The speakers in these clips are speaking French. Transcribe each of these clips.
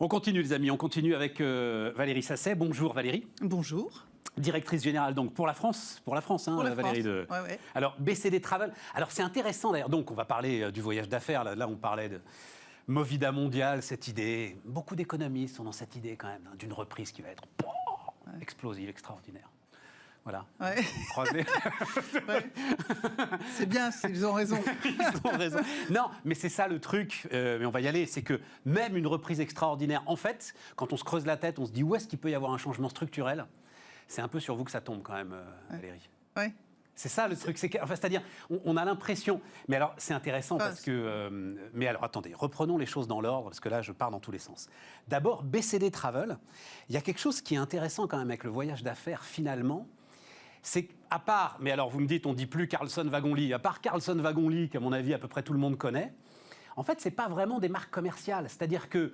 On continue les amis, on continue avec Valérie Sasset. Bonjour Valérie. Bonjour. Directrice générale donc pour la France, hein, Valérie. Ouais. Alors BCD Travel. Alors c'est intéressant d'ailleurs. Donc on va parler du voyage d'affaires. Là on parlait de Movida mondiale, cette idée. Beaucoup d'économistes sont dans cette idée quand même d'une reprise qui va être explosive, extraordinaire. Voilà. Ouais. Croisez. Ouais. C'est bien, ils ont raison. Ils ont raison. Non, mais c'est ça le truc, mais on va y aller, c'est que même une reprise extraordinaire, en fait, quand on se creuse la tête, on se dit où est-ce qu'il peut y avoir un changement structurel. C'est un peu sur vous que ça tombe quand même, Valérie. Oui. C'est ça le truc, c'est-à-dire, on a l'impression, mais alors c'est intéressant parce que, mais alors attendez, reprenons les choses dans l'ordre, parce que là je pars dans tous les sens. D'abord, BCD Travel, il y a quelque chose qui est intéressant quand même avec le voyage d'affaires finalement, c'est à part, mais alors vous me dites, on ne dit plus Carlson Wagon-Lit, à part Carlson Wagon-Lit, qu'à mon avis à peu près tout le monde connaît, en fait c'est pas vraiment des marques commerciales, c'est-à-dire que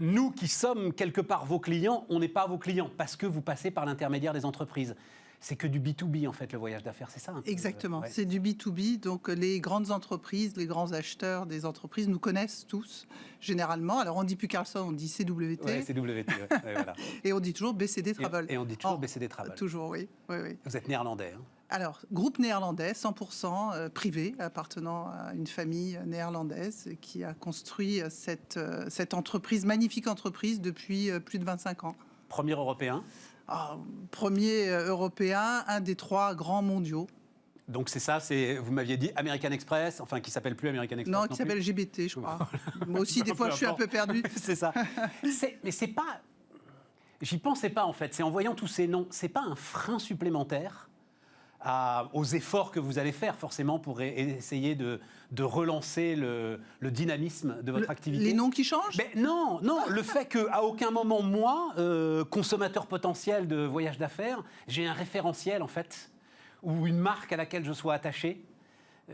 nous qui sommes quelque part vos clients, on n'est pas vos clients, parce que vous passez par l'intermédiaire des entreprises. C'est que du B2B, en fait, le voyage d'affaires, c'est ça un peu. Exactement, Ouais. c'est du B2B. Donc, les grandes entreprises, les grands acheteurs des entreprises nous connaissent tous, généralement. Alors, on ne dit plus Carlson, on dit CWT. Ouais, CWT, ouais, voilà. Et on dit toujours BCD Travel. Et on dit toujours BCD Travel. Toujours, oui. Vous êtes néerlandais, hein? Alors, groupe néerlandais, 100% privé, appartenant à une famille néerlandaise qui a construit cette entreprise, magnifique entreprise, depuis plus de 25 ans. Premier européen. Premier européen, un des 3 grands mondiaux. Donc c'est ça, vous m'aviez dit American Express, enfin qui s'appelle plus American Express. Non, qui s'appelle GBT, je crois. Moi aussi, des fois, je suis un peu perdu. C'est ça. Mais c'est pas... J'y pensais pas, en fait. C'est en voyant tous ces noms, c'est pas un frein supplémentaire aux efforts que vous allez faire, forcément, pour essayer de relancer le dynamisme de votre activité. Les noms qui changent ? Mais non, le fait qu'à aucun moment, moi, consommateur potentiel de voyage d'affaires, j'ai un référentiel, en fait, ou une marque à laquelle je sois attaché.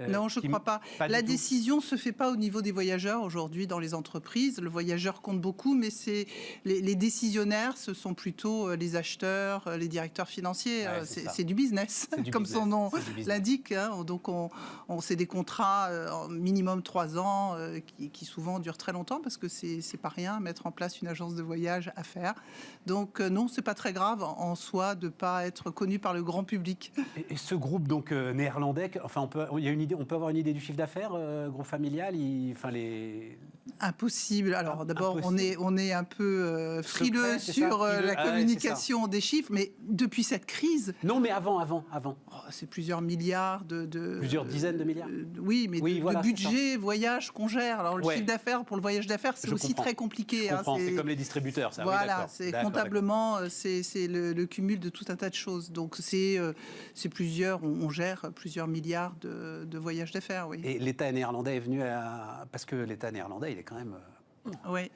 Non, je ne crois pas. La décision ne se fait pas au niveau des voyageurs aujourd'hui dans les entreprises. Le voyageur compte beaucoup, mais les décisionnaires, ce sont plutôt les acheteurs, les directeurs financiers. Ouais, c'est du business, comme son nom l'indique. Hein. Donc, c'est des contrats minimum 3 ans qui souvent durent très longtemps parce que c'est pas rien mettre en place une agence de voyage à faire. Donc, non, c'est pas très grave en soi de ne pas être connu par le grand public. Et ce groupe donc néerlandais, enfin, on peut avoir une idée du chiffre d'affaires, groupe familial, Impossible. Alors d'abord, on est un peu frileux sur la communication des chiffres, mais depuis cette crise... Non, mais avant. C'est plusieurs milliards de... Plusieurs dizaines de milliards. Oui, mais de budget, voyage qu'on gère. Alors le chiffre d'affaires, pour le voyage d'affaires, c'est aussi très compliqué. Je comprends, c'est comme les distributeurs, ça. Voilà, comptablement, c'est le cumul de tout un tas de choses. Donc c'est plusieurs, on gère plusieurs milliards de voyage d'affaires, oui. Et l'État néerlandais est venu parce que l'État néerlandais, il est quand même... Oui,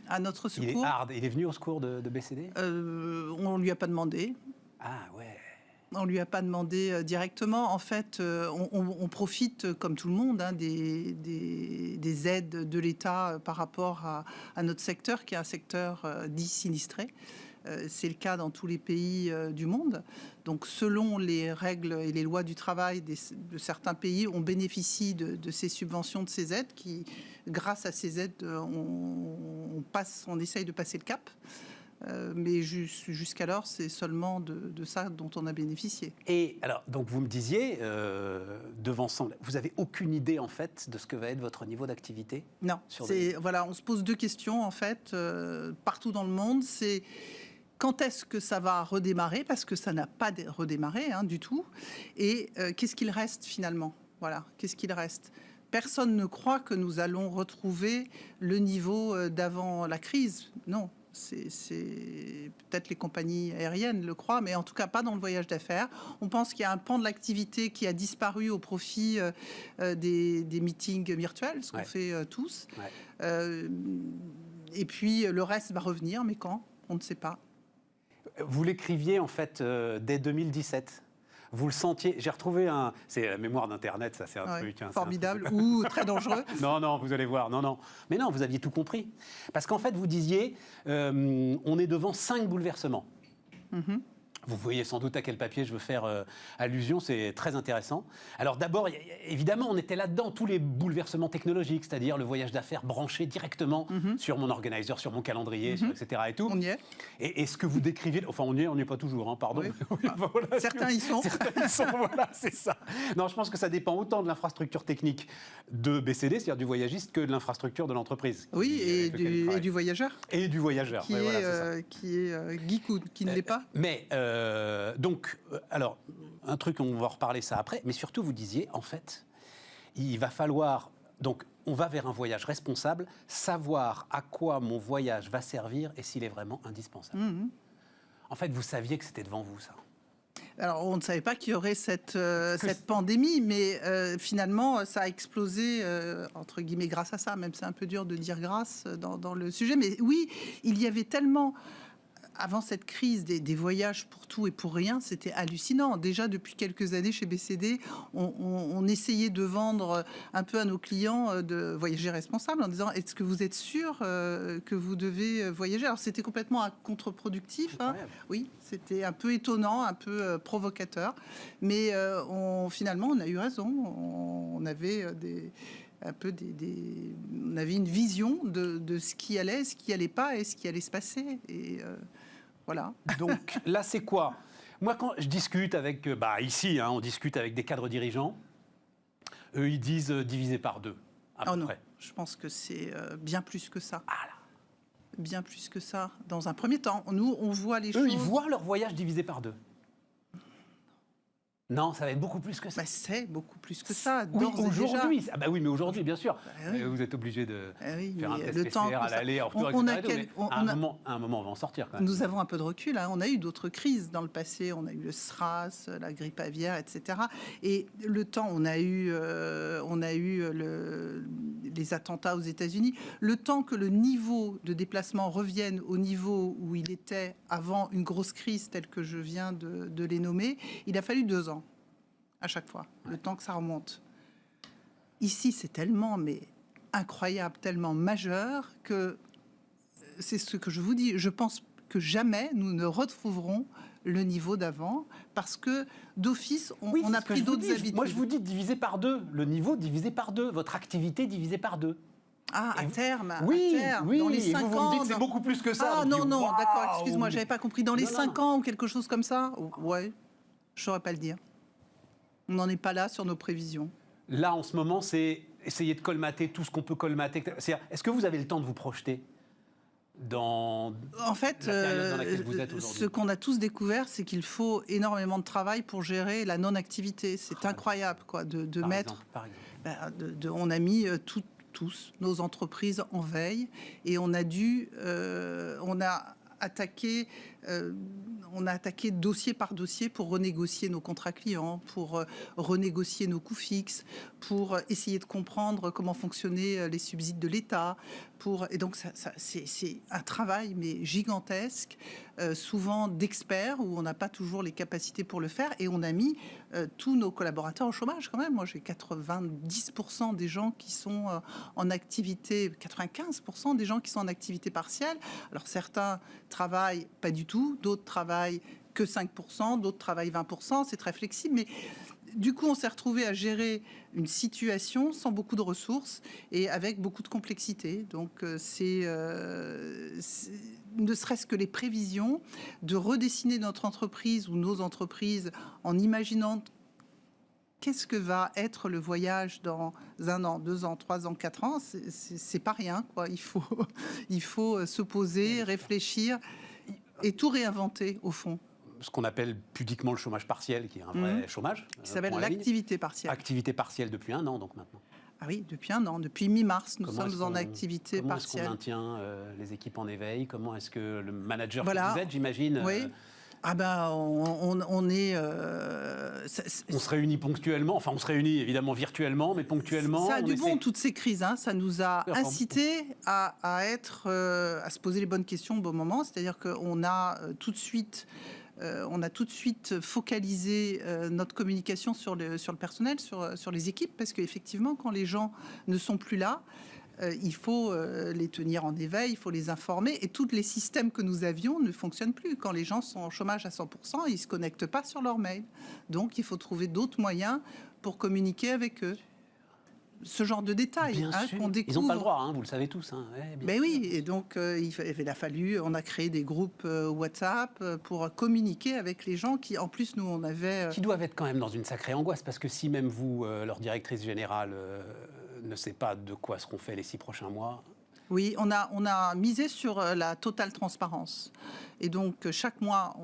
à notre secours. Il est venu au secours de BCD ? On ne lui a pas demandé. Ah ouais. On ne lui a pas demandé directement. En fait, on profite, comme tout le monde, hein, des aides de l'État par rapport à notre secteur, qui est un secteur dit sinistré. C'est le cas dans tous les pays du monde. Donc, selon les règles et les lois du travail de certains pays, on bénéficie de ces subventions, de ces aides, qui, grâce à ces aides, on essaye de passer le cap. Mais jusqu'alors, c'est seulement de ça dont on a bénéficié. Et alors, donc vous me disiez, devant ça, vous n'avez aucune idée, en fait, de ce que va être votre niveau d'activité ? Non. Voilà, on se pose 2 questions, en fait, partout dans le monde. C'est... Quand est-ce que ça va redémarrer ? Parce que ça n'a pas redémarré du tout. Et qu'est-ce qu'il reste finalement ? Voilà, qu'est-ce qu'il reste ? Personne ne croit que nous allons retrouver le niveau d'avant la crise. Non, c'est peut-être les compagnies aériennes le croient, mais en tout cas pas dans le voyage d'affaires. On pense qu'il y a un pan de l'activité qui a disparu au profit des meetings virtuels, ce qu'on fait tous. Ouais. Et puis le reste va revenir, mais quand ? On ne sait pas. Vous l'écriviez, en fait, dès 2017. Vous le sentiez. J'ai retrouvé c'est la mémoire d'Internet, ça, c'est un truc. Hein, formidable ou très dangereux. Non, vous allez voir. Non. Mais non, vous aviez tout compris. Parce qu'en fait, vous disiez, on est devant 5 bouleversements. Vous voyez sans doute à quel papier je veux faire allusion, c'est très intéressant. Alors d'abord, évidemment, on était là-dedans, tous les bouleversements technologiques, c'est-à-dire le voyage d'affaires branché directement sur mon organizer, sur mon calendrier, etc. Et tout. On y est. Et ce que vous décrivez, enfin on n'y est pas toujours, hein, pardon. Oui. Voilà, certains y sont. Certains y sont, voilà, c'est ça. Non, je pense que ça dépend autant de l'infrastructure technique de BCD, c'est-à-dire du voyagiste, que de l'infracture de l'entreprise. Oui, et du voyageur. Et du voyageur. Qui est geek ou qui ne l'est pas. Mais alors, un truc, on va reparler ça après, mais surtout, vous disiez, en fait, il va falloir, donc, on va vers un voyage responsable, savoir à quoi mon voyage va servir et s'il est vraiment indispensable. En fait, vous saviez que c'était devant vous, ça. Alors, on ne savait pas qu'il y aurait cette pandémie, mais finalement, ça a explosé, entre guillemets, grâce à ça, même c'est un peu dur de dire grâce dans le sujet. Mais oui, il y avait tellement... Avant cette crise des voyages pour tout et pour rien, c'était hallucinant. Déjà, depuis quelques années, chez BCD, on essayait de vendre un peu à nos clients de voyager responsable en disant « Est-ce que vous êtes sûr que vous devez voyager ?» Alors, c'était complètement contre-productif. Hein. Oui, c'était un peu étonnant, un peu provocateur. Mais finalement, on a eu raison. On avait on avait une vision de ce qui allait, ce qui allait pas et ce qui allait se passer. Et voilà. Donc là, c'est quoi? Moi, quand je discute avec, ici, on discute avec des cadres dirigeants, eux, ils disent divisé par 2, à peu près. Je pense que c'est bien plus que ça. Bien plus que ça. Dans un premier temps, nous, on voit les choses... Eux, ils voient leur voyage divisé par 2. Non, ça va être beaucoup plus que ça. C'est beaucoup plus que ça. Oui, aujourd'hui. Oui, mais aujourd'hui, bien sûr. Oui. Vous êtes obligé de faire un test le PCR à l'aller, en retour, etc. À un moment, on va en sortir quand même. Nous avons un peu de recul. On a eu d'autres crises dans le passé. On a eu le SRAS, la grippe aviaire, etc. Et le temps, on a eu les attentats aux États-Unis. Le temps que le niveau de déplacement revienne au niveau où il était avant une grosse crise telle que je viens de les nommer, il a fallu 2 ans. À chaque fois, le temps que ça remonte. Ici, c'est tellement incroyable, tellement majeur que c'est ce que je vous dis. Je pense que jamais nous ne retrouverons le niveau d'avant parce que d'office, on a pris d'autres habitudes. Moi, je vous dis divisé par 2, le niveau divisé par 2, votre activité divisée par 2. À terme, oui, dans les 5 vous ans... me dites c'est beaucoup plus que ça. Non, d'accord, excuse-moi, j'avais pas compris. Dans les 5 ans ou quelque chose comme ça, ouais, je saurais pas le dire. On n'en est pas là sur nos prévisions. Là, en ce moment, c'est essayer de colmater tout ce qu'on peut colmater. Est-ce que vous avez le temps de vous projeter dans en fait, la période dans laquelle vous êtes aujourd'hui? Ce qu'on a tous découvert, c'est qu'il faut énormément de travail pour gérer la non-activité. C'est incroyable, quoi, de mettre... on a mis tous nos entreprises en veille et on a attaqué dossier par dossier pour renégocier nos contrats clients, pour renégocier nos coûts fixes, pour essayer de comprendre comment fonctionnaient les subsides de l'État. Et donc, c'est un travail mais gigantesque, souvent d'experts, où on n'a pas toujours les capacités pour le faire. Et on a mis tous nos collaborateurs au chômage quand même. Moi, j'ai 90% des gens qui sont en activité, 95% des gens qui sont en activité partielle. Alors, certains travaillent pas du tout, d'autres travaillent que 5%, d'autres travaillent 20%. C'est très flexible, mais... Du coup, on s'est retrouvé à gérer une situation sans beaucoup de ressources et avec beaucoup de complexité. Donc, ne serait-ce que les prévisions de redessiner notre entreprise ou nos entreprises en imaginant qu'est-ce que va être le voyage dans 1 an, 2 ans, 3 ans, 4 ans, c'est pas rien, quoi. Il faut se poser, réfléchir et tout réinventer, au fond. Ce qu'on appelle pudiquement le chômage partiel, qui est un vrai chômage. Qui s'appelle l'activité partielle. Activité partielle depuis 1 an, donc maintenant. Ah oui, depuis 1 an. Depuis mi-mars, nous sommes en activité partielle. Comment est-ce qu'on maintient les équipes en éveil? Comment est-ce que le manager que vous êtes, j'imagine... Oui. On est... on se réunit ponctuellement, on se réunit évidemment virtuellement, mais ponctuellement... Ça a du bon, toutes ces crises. Ça nous a incité à se poser les bonnes questions au bon moment. C'est-à-dire qu'on a tout de suite... focalisé notre communication sur le personnel, sur les équipes, parce qu'effectivement, quand les gens ne sont plus là, il faut les tenir en éveil, il faut les informer. Et tous les systèmes que nous avions ne fonctionnent plus. Quand les gens sont en chômage à 100%, ils ne se connectent pas sur leur mail. Donc, il faut trouver d'autres moyens pour communiquer avec eux. Ce genre de détails qu'on découvre. Ils n'ont pas le droit, vous le savez tous. Ben oui, et donc il a fallu, on a créé des groupes WhatsApp pour communiquer avec les gens qui, en plus, nous, on avait... Qui doivent être quand même dans une sacrée angoisse, parce que si même vous, leur directrice générale, ne sait pas de quoi seront faits les 6 prochains mois... Oui, on a misé sur la totale transparence. Et donc, chaque mois,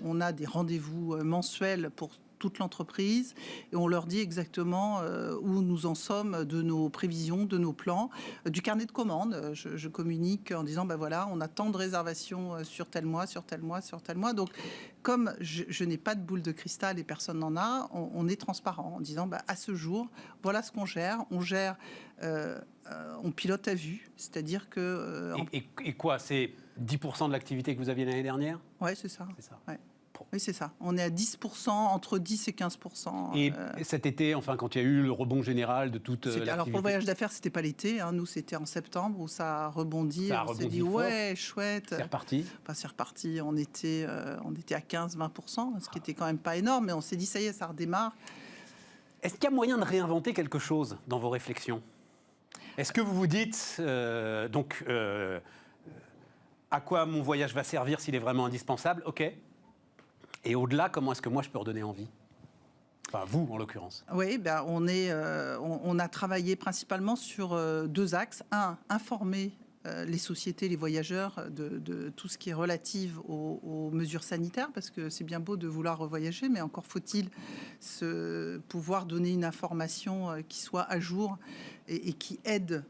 on a des rendez-vous mensuels pour toute l'entreprise et on leur dit exactement où nous en sommes de nos prévisions, de nos plans, du carnet de commandes. Je communique en disant, ben voilà, on a tant de réservations sur tel mois, sur tel mois, sur tel mois. Donc, comme je n'ai pas de boule de cristal et personne n'en a, on est transparent en disant, ben, à ce jour, voilà ce qu'on gère. On gère, on pilote à vue, c'est-à-dire que... Et quoi, c'est 10% de l'activité que vous aviez l'année dernière ? Oui, c'est ça. C'est ça. Ouais. Oui, c'est ça. On est à 10%, entre 10 et 15%. Et cet été, enfin, quand il y a eu le rebond général de toute l'activité... Alors, pour le voyage d'affaires, c'était pas l'été. Nous, c'était en septembre où ça a rebondi. On s'est dit, fort. ouais, chouette. C'est reparti. Enfin, c'est reparti. On était à 15-20%, ce qui était quand même pas énorme. Mais on s'est dit, ça y est, ça redémarre. Est-ce qu'il y a moyen de réinventer quelque chose dans vos réflexions ? Est-ce que vous vous dites, à quoi mon voyage va servir s'il est vraiment indispensable ? OK. Et au-delà, comment est-ce que moi je peux redonner envie ? Enfin, vous, en l'occurrence. Oui, ben, on a travaillé principalement sur 2 axes. Un, informer les sociétés, les voyageurs de tout ce qui est relatif aux mesures sanitaires, parce que c'est bien beau de vouloir revoyager, mais encore faut-il pouvoir donner une information qui soit à jour et qui aide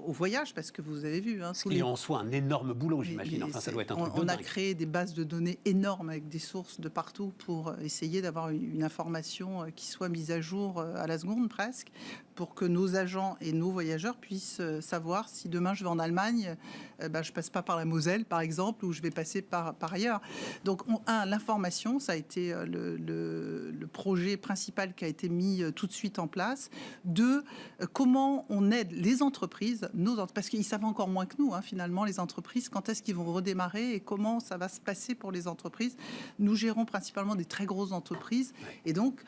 au voyage, parce que vous avez vu... Ce qui est en soi un énorme boulot, j'imagine. Enfin, ça doit être un truc de dingue. On a créé des bases de données énormes avec des sources de partout pour essayer d'avoir une information qui soit mise à jour à la seconde presque, pour que nos agents et nos voyageurs puissent savoir si demain je vais en Allemagne, je passe pas par la Moselle, par exemple, ou je vais passer par ailleurs. Donc, l'information, ça a été le projet principal qui a été mis tout de suite en place. 2, comment on aide les entreprises, parce qu'ils savent encore moins que nous, finalement, les entreprises, quand est-ce qu'ils vont redémarrer et comment ça va se passer pour les entreprises. Nous gérons principalement des très grosses entreprises, et donc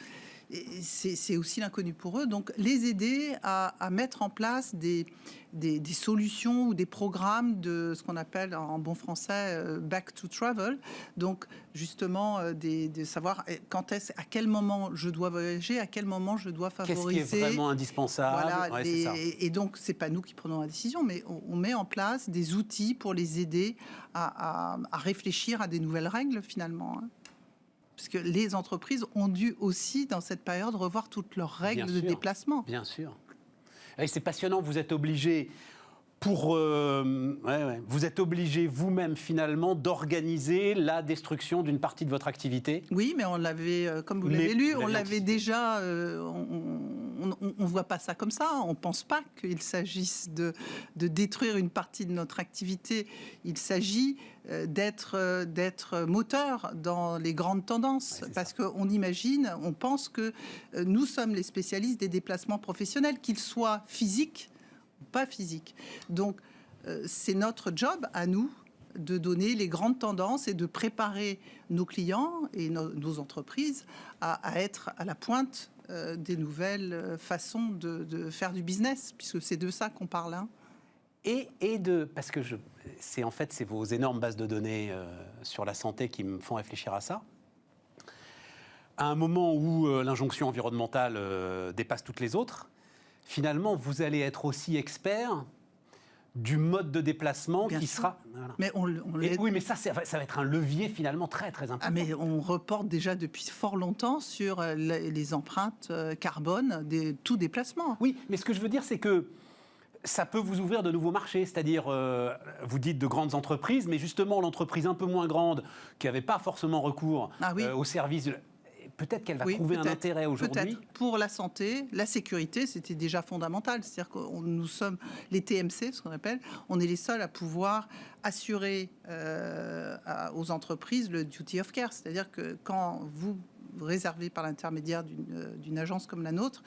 c'est aussi l'inconnu pour eux. Donc, les aider à mettre en place des solutions ou des programmes de ce qu'on appelle en bon français back to travel. Donc, justement, de savoir à quel moment je dois voyager, à quel moment je dois favoriser. Qu'est-ce qui est vraiment indispensable. Voilà, ouais, c'est ça. Et donc, c'est pas nous qui prenons la décision, mais on met en place des outils pour les aider à réfléchir à des nouvelles règles, finalement. Parce que les entreprises ont dû aussi, dans cette période, revoir toutes leurs règles de déplacement. Bien sûr. Et c'est passionnant, vous êtes obligé, vous êtes obligé vous-même, finalement, d'organiser la destruction d'une partie de votre activité. Oui, mais on l'avait, comme vous l'avez lu, on l'avait déjà... On ne voit pas ça comme ça. On ne pense pas qu'il s'agisse de détruire une partie de notre activité. Il s'agit d'être moteur dans les grandes tendances. Ouais, parce qu'on imagine, on pense que nous sommes les spécialistes des déplacements professionnels, qu'ils soient physiques ou pas physiques. Donc, c'est notre job à nous de donner les grandes tendances et de préparer nos clients et nos entreprises à être à la pointe des nouvelles façons de faire du business, puisque c'est de ça qu'on parle. Parce que c'est vos énormes bases de données sur la santé qui me font réfléchir à ça. À un moment où l'injonction environnementale dépasse toutes les autres, finalement, vous allez être aussi expert du mode de déplacement qui sera... Voilà. Mais oui, mais ça va être un levier finalement très, très important. Mais on reporte déjà depuis fort longtemps sur les empreintes carbone de tout déplacement. Oui, mais ce que je veux dire, c'est que ça peut vous ouvrir de nouveaux marchés, c'est-à-dire, vous dites de grandes entreprises, mais justement l'entreprise un peu moins grande, qui n'avait pas forcément recours au service... Peut-être qu'elle va trouver un intérêt aujourd'hui. Peut-être. Pour la santé, la sécurité, c'était déjà fondamental. C'est-à-dire que nous sommes les TMC, ce qu'on appelle, on est les seuls à pouvoir assurer aux entreprises le duty of care. C'est-à-dire que quand vous réservez par l'intermédiaire d'une agence comme la nôtre,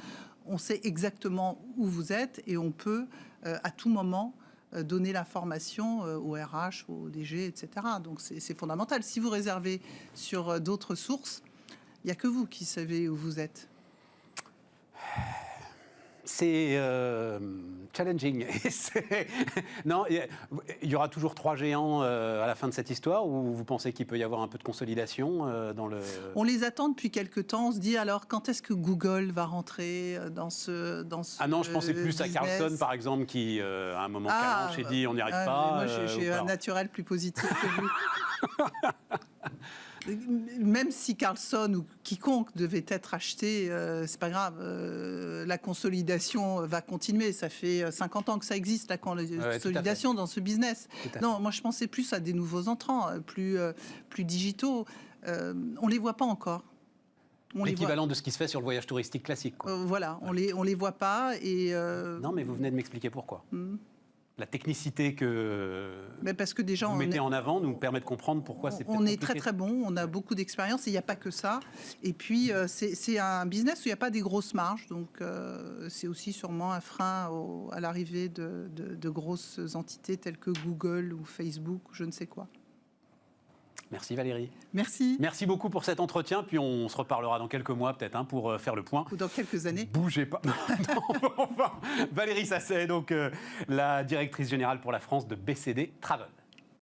on sait exactement où vous êtes et on peut à tout moment donner l'information au RH, au DG, etc. Donc c'est fondamental. Si vous réservez sur d'autres sources, il n'y a que vous qui savez où vous êtes. C'est challenging. Non, il y aura toujours 3 géants à la fin de cette histoire, ou vous pensez qu'il peut y avoir un peu de consolidation dans le... On les attend depuis quelque temps. On se dit alors quand est-ce que Google va rentrer dans ce Ah non, je pensais plus business. à Carlson par exemple qui à un moment calanche et dit on n'y arrive pas. Moi j'ai un naturel plus positif que vous. Même si Carlson ou quiconque devait être acheté, c'est pas grave. La consolidation va continuer. Ça fait 50 ans que ça existe, la consolidation dans ce business. Non, moi je pensais plus à des nouveaux entrants, plus digitaux. On les voit pas encore. L'équivalent de ce qui se fait sur le voyage touristique classique. Quoi. Voilà, on les voit pas. Et non, mais vous venez de m'expliquer pourquoi. La technicité que parce que déjà, vous mettez en avant nous permet de comprendre pourquoi c'est peut-être compliqué. On est très très bon, on a beaucoup d'expérience et il n'y a pas que ça. Et puis, c'est un business où il n'y a pas des grosses marges. Donc, c'est aussi sûrement un frein à l'arrivée de grosses entités telles que Google ou Facebook ou je ne sais quoi. Merci Valérie. Merci. Merci beaucoup pour cet entretien. Puis on se reparlera dans quelques mois peut-être pour faire le point. Ou dans quelques années. Bougez pas. Non, enfin, Valérie Sasset, donc la directrice générale pour la France de BCD Travel.